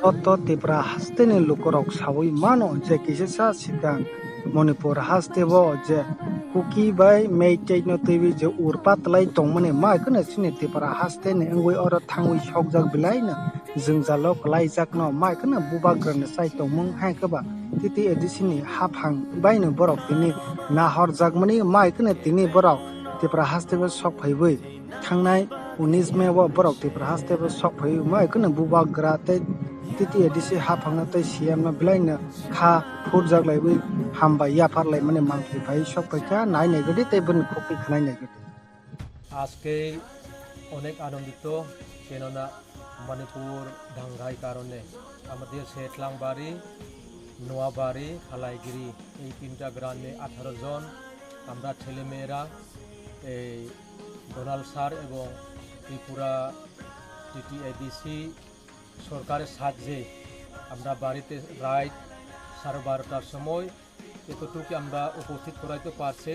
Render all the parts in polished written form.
Soto Tipra Hasteni Lukorok Sawi Mano je Kisisa Sikan Manipur Hastebo je Kuki by May take no TV je Urpat Lai Tongmane Maikana Sini Tipra Hasteni and we order Tangi Shokjak Bilaina Zingzalok Laizak no Maikana Bubagran Saito Mung Hankaba Titi Edisini Haphang Baino Borok Tini Nahor Zagmani Maikana Tini Borok Tipra Hastebo Sok Highway Tangnai Unis Mewa Borok Tipra Hastebo Sok Highway Maikana Bubagrate Titi edisi haphangna tei siamna blaina kha phurjak laibi hamba yafar lai mane mangli bhai sok paika nai nei gadi tei bun khopi khnai nei gadi আজকে অনেক আনন্দিত কেননা মণিপুর দাঙ্গার কারণে আমাদের শেতলাংবাড়ি নোয়াবাড়ি খালাইগিরি এই তিনটা গ্রামে 18 জন আমরা ছেলেমেয়েরা এই ডোনাল্ড স্যার এবং ত্রিপুরা টিটিএডিসি সরকারের সাহায্যে আমরা বাড়িতে রাত 12:30টার সময় এতটুকু আমরা উপস্থিত করাইতে পারছে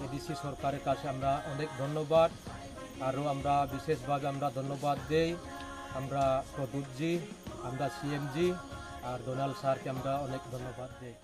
এডিসি সরকারের কাছে আমরা অনেক ধন্যবাদ আরও আমরা বিশেষভাবে আমরা ধন্যবাদ দেই আমরা প্রদুতজি আমরা সিএমজি আর ডোনাল্ড স্যারকে আমরা অনেক ধন্যবাদ দেই।